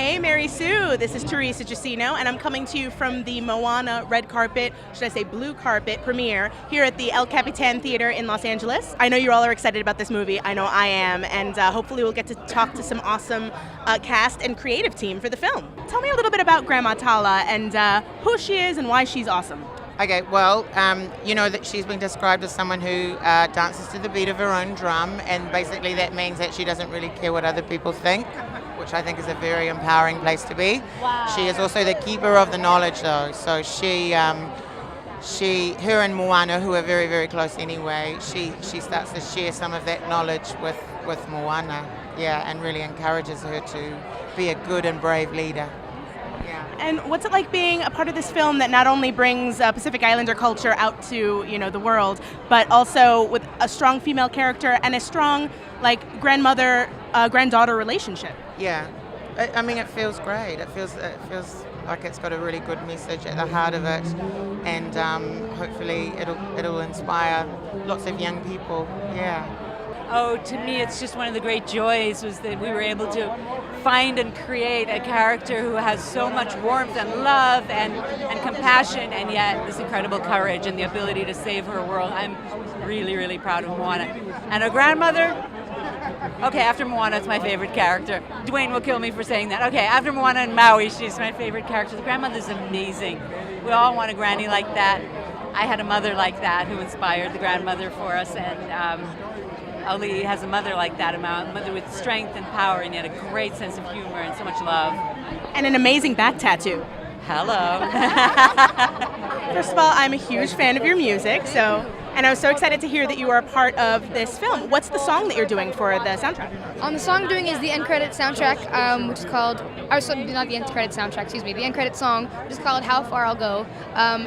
Hey Mary Sue, this is Teresa Jusino, and I'm coming to you from the MOANA red carpet, should I say blue carpet premiere here at the El Capitan Theater in Los Angeles. I know you all are excited about this movie, I know I am, and hopefully we'll get to talk to some awesome cast and creative team for the film. Tell me a little bit about Gramma Tala and who she is and why she's awesome. Okay, well, you know that she's been described as someone who dances to the beat of her own drum, and basically that means that she doesn't really care what other people think, which I think is a very empowering place to be. Wow. She is also the keeper of the knowledge, though. So her and MOANA, who are very, very close anyway, she starts to share some of that knowledge with MOANA, and really encourages her to be a good and brave leader. Yeah. And what's it like being a part of this film that not only brings Pacific Islander culture out to the world, but also with a strong female character and a strong grandmother-granddaughter relationship? Yeah, I mean, it feels great. It feels like it's got a really good message at the heart of it, and hopefully it'll inspire lots of young people. Yeah. Oh, to me, it's just one of the great joys was that we were able to find and create a character who has so much warmth and love and compassion, and yet this incredible courage and the ability to save her world. I'm really, really proud of MOANA. And her grandmother, okay, after MOANA, it's my favorite character. Dwayne will kill me for saying that. Okay, after MOANA and Maui, she's my favorite character. The grandmother's amazing. We all want a granny like that. I had a mother like that who inspired the grandmother for us, and Ali has a mother like that, a mother with strength and power, and yet a great sense of humor and so much love. And an amazing back tattoo. Hello. First of all, I'm a huge fan of your music, and I was so excited to hear that you are a part of this film. What's the song that you're doing for the soundtrack? The song I'm doing is the end credit soundtrack, which is called, not the end credit soundtrack, excuse me, the end credit song, which is called How Far I'll Go.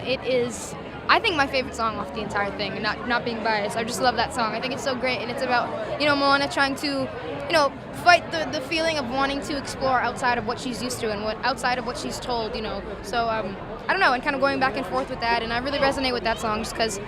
It is, I think, my favorite song off the entire thing, and not being biased. I just love that song. I think it's so great, and it's about, MOANA trying to, fight the feeling of wanting to explore outside of what she's used to and outside of what she's told, So, I don't know, and kind of going back and forth with that, and I really resonate with that song just because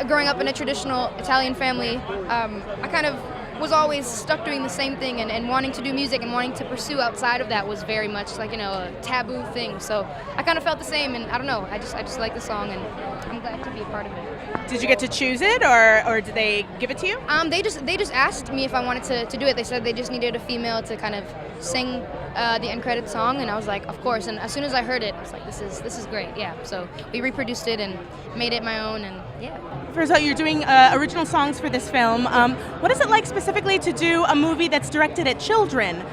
growing up in a traditional Italian family, I kind of was always stuck doing the same thing, and wanting to do music and wanting to pursue outside of that was very much like, a taboo thing. So I kind of felt the same, and I don't know, I just like the song, and I'm glad to be a part of it. Did you get to choose it, or did they give it to you? They just asked me if I wanted to do it. They said they just needed a female to kind of sing the end credit song, and I was like, of course. And as soon as I heard it, I was like, this is great. Yeah. So we reproduced it and made it my own, and yeah. First of all, you're doing original songs for this film. What is it like specifically to do a movie that's directed at children,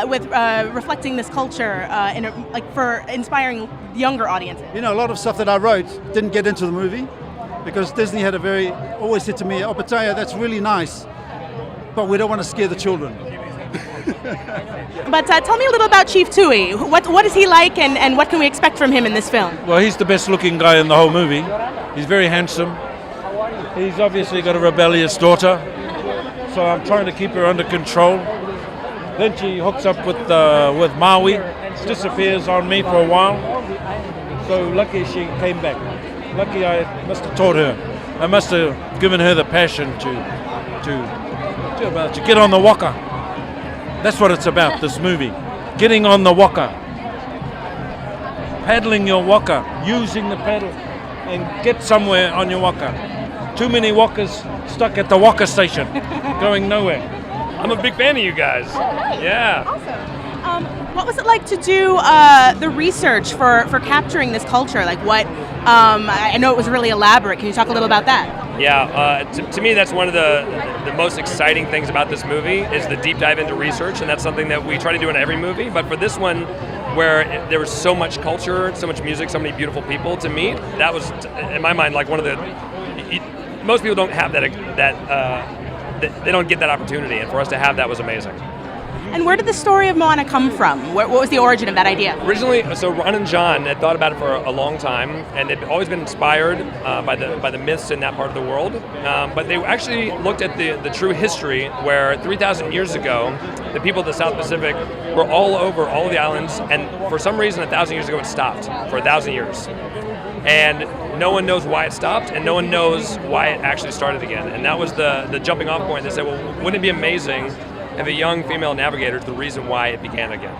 with reflecting this culture, for inspiring younger audiences? A lot of stuff that I wrote didn't get into the movie because Disney had always said to me, "Oh, Pattaya, that's really nice, but we don't want to scare the children." But tell me a little about Chief Tui. What is he like, and what can we expect from him in this film? Well, he's the best looking guy in the whole movie. He's very handsome. He's obviously got a rebellious daughter, so I'm trying to keep her under control. Then she hooks up with Maui, disappears on me for a while. So lucky she came back. Lucky I must have taught her. I must have given her the passion to get on the waka. That's what it's about, this movie. Getting on the waka. Paddling your waka, using the paddle, and get somewhere on your waka. Too many walkers stuck at the waka station, going nowhere. I'm a big fan of you guys. Yeah. Awesome. What was it like to do the research for capturing this culture? I know it was really elaborate. Can you talk a little about that? Yeah, to me that's one of the most exciting things about this movie is the deep dive into research, and that's something that we try to do in every movie. But for this one, where there was so much culture, so much music, so many beautiful people to meet, that was, in my mind, like one of the... Most people don't have they don't get that opportunity, and for us to have that was amazing. And where did the story of MOANA come from? What was the origin of that idea? Originally, so Ron and John had thought about it for a long time, and they'd always been inspired by the myths in that part of the world. But they actually looked at the true history, where 3,000 years ago, the people of the South Pacific were all over all of the islands, and for some reason, 1,000 years ago, it stopped for 1,000 years. And no one knows why it stopped, and no one knows why it actually started again. And that was the jumping off point. They said, well, wouldn't it be amazing if a young female navigator is the reason why it began again?